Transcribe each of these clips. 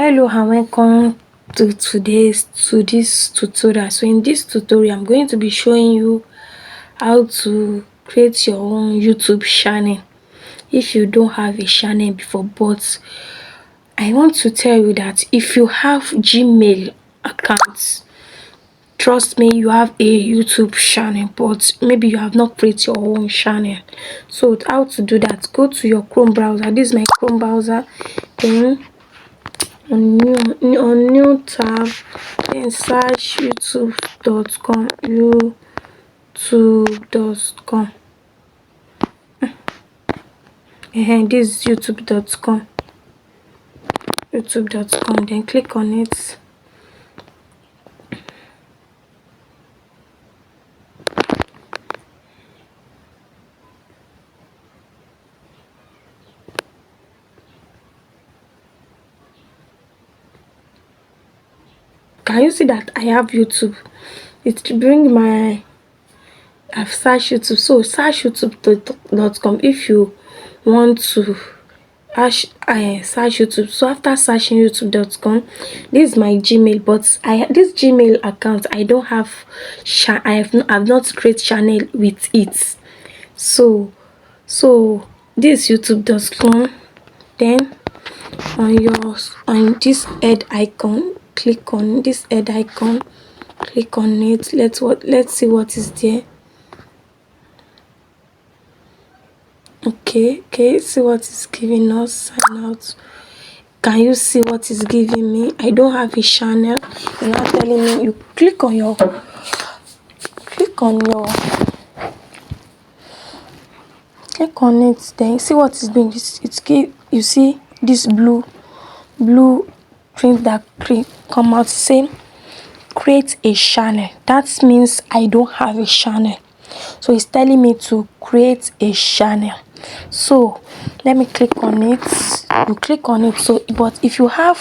Hello and welcome to this tutorial. So in this tutorial I'm going to be showing you how to create your own YouTube channel if you don't have a channel before. But I want to tell you that if you have Gmail accounts, trust me, you have a YouTube channel, but maybe you have not created your own channel. So how to do that? Go to your Chrome browser. This is my Chrome browser. Then on new tab, then search youtube.com. This is youtube.com. Then click on it. Can you see that I have YouTube? It bring my I've searched YouTube. So search youtube.com if you want to search YouTube. So after searching youtube.com, this is my Gmail, but this Gmail account I don't have I've not created channel with it. So this youtube.com. Then on this head icon, click on this head icon, click on it. Let's see what is there. Okay, see what is giving us. Sign out. Can you see what is giving me? I don't have a channel. You're not telling me. You click on it, then see what is being you see this blue print that come out saying create a channel. That means I don't have a channel, so it's telling me to create a channel. So let me click on it. You click on it. So but if you have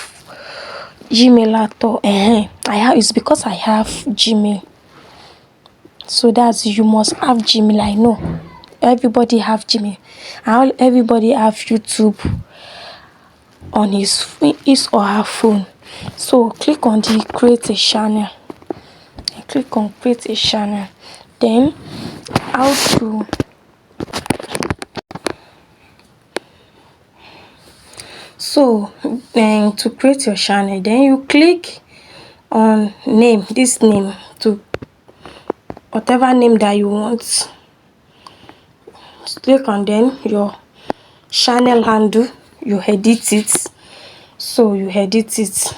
Gmail at all, it's because I have Gmail. So that's, you must have Gmail. I know everybody have Gmail, and everybody have YouTube on his or her phone. So click on the create a channel. Click on create a channel. Then how to then to create your channel, then you click on name, this name, to whatever name that you want. Click on then your channel handle, you edit it. So you edit it.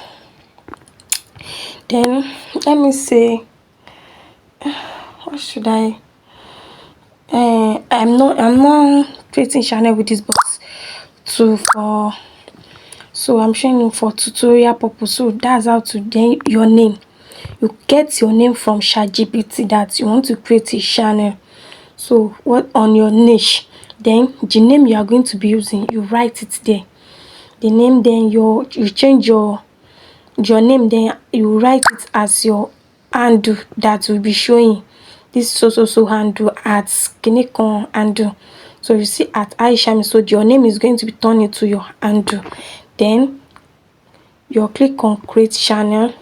Then let me say, what should I I'm not creating channel with this, but so I'm showing you for tutorial purpose. So that's how to, then your name, you get your name from ChatGPT that you want to create a channel. So what on your niche, then the name you are going to be using, you write it there, the name. Then you change your name, then you write it as your handle that will be showing. This so handle at Kinikon handle. So you see at Aishamie, so your name is going to be turned into your handle. Then you click on create channel.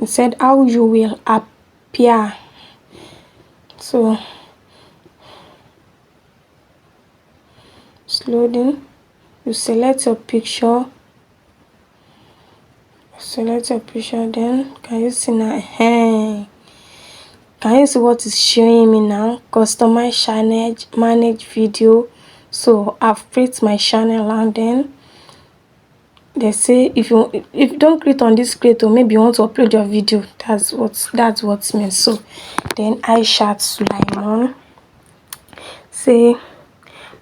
It said how you will appear. So it's loading. You select your picture. Then can you see now? Can you see what is showing me now? Customize channel, manage video. So I've created my channel, and then they say if you don't create on this creator, maybe you want to upload your video. That's what it means. So then Aishamie say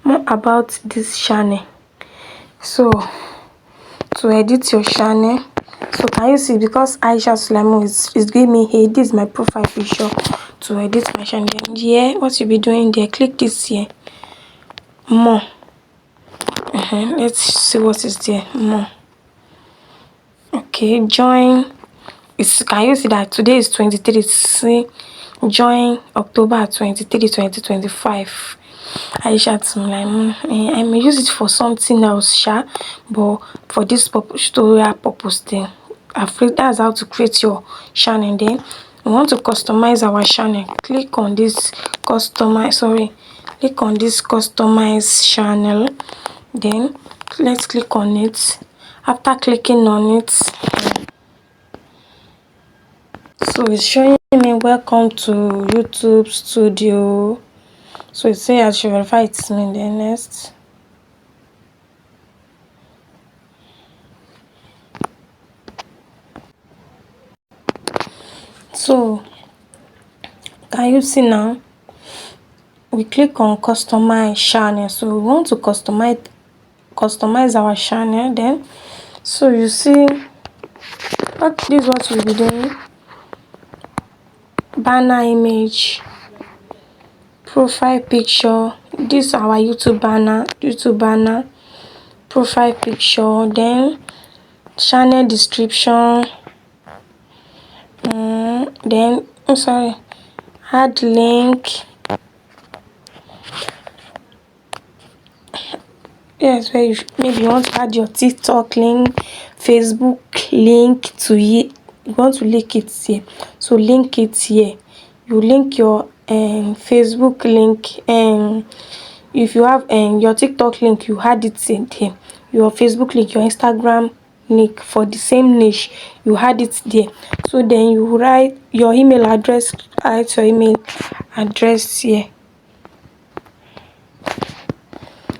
more about this channel. So to edit your channel, so can you see, because Aishamie is giving me, hey, this is my profile picture. To edit my channel, yeah, what you be doing there, click this here, more. Let's see what is there, more. Okay, join. Can you see that today is 23? See, join October 23, 2025. Aishamie, I may use it for something else, but for this tutorial purpose, then that's how to create your channel. Then we want to customize our channel. Click on this customize channel. Then let's click on it. After clicking on it, so it's showing me welcome to YouTube studio. So it says I should verify it's me. Then next, so can you see now? We click on customize channel. So we want to customize our channel. Then so you see what this is what we'll be doing. Banner image, profile picture. This is our YouTube banner, profile picture. Then channel description. Then I'm sorry, add link. Yes, where maybe you want to add your TikTok link, Facebook link to it. You want to link it here, so link it here. You link your Facebook link, and if you have your TikTok link, you add it in here. Your Facebook link, your Instagram link for the same niche, you add it there. So then you write your email address. Write your email address here.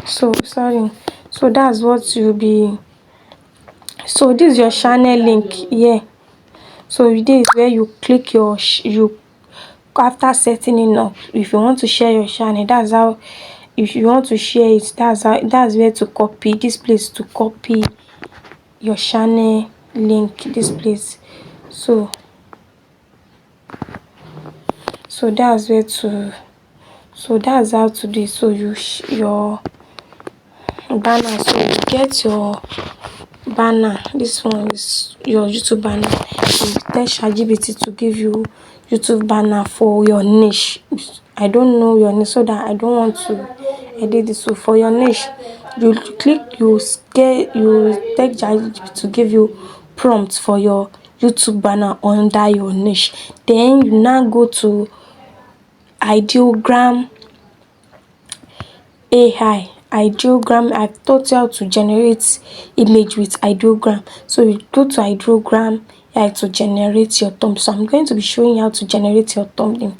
So that's what you'll be. So this is your channel link here. So this is where you click you after setting it up. If you want to share your channel, that's how. If you want to share it, that's where to copy this place, to copy your channel link, this place. So that's where to. So that's how to do it. So your banner. So you get your banner. This one is your YouTube banner. You tell ChatGPT to give you YouTube banner for your niche. I don't know your niche, so that I don't want to edit this. So for your niche, you take ChatGPT to give you prompts for your YouTube banner under your niche. Then you now go to ideogram AI. Ideogram, I've taught you how to generate image with ideogram. So you go to ideogram AI to generate your thumb. So I'm going to be showing you how to generate your thumbnail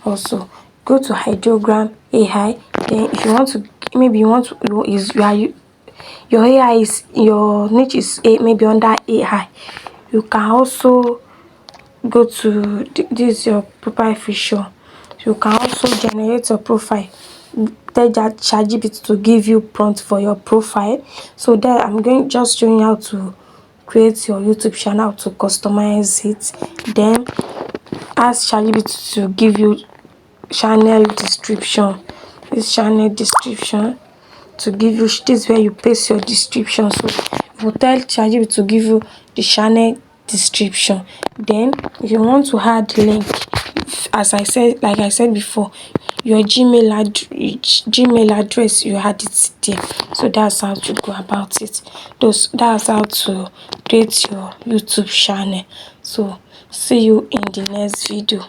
also. Go to ideogram AI. Then if you want to, maybe you want to, your AI is, your niche is maybe under AI. You can also go to this is your profile feature. You can also generate your profile. Tell that ChatGPT to give you prompt for your profile. So there I'm going just showing you how to create your YouTube channel, to customize it. Then ask ChatGPT to give you channel description. This channel description to give you, this is where you paste your description. So you will tell ChatGPT to give you the channel description. Then if you want to add link, as I said, like I said before, your Gmail address, you add it there. So that's how to go about it. That's how to create your YouTube channel. So see you in the next video.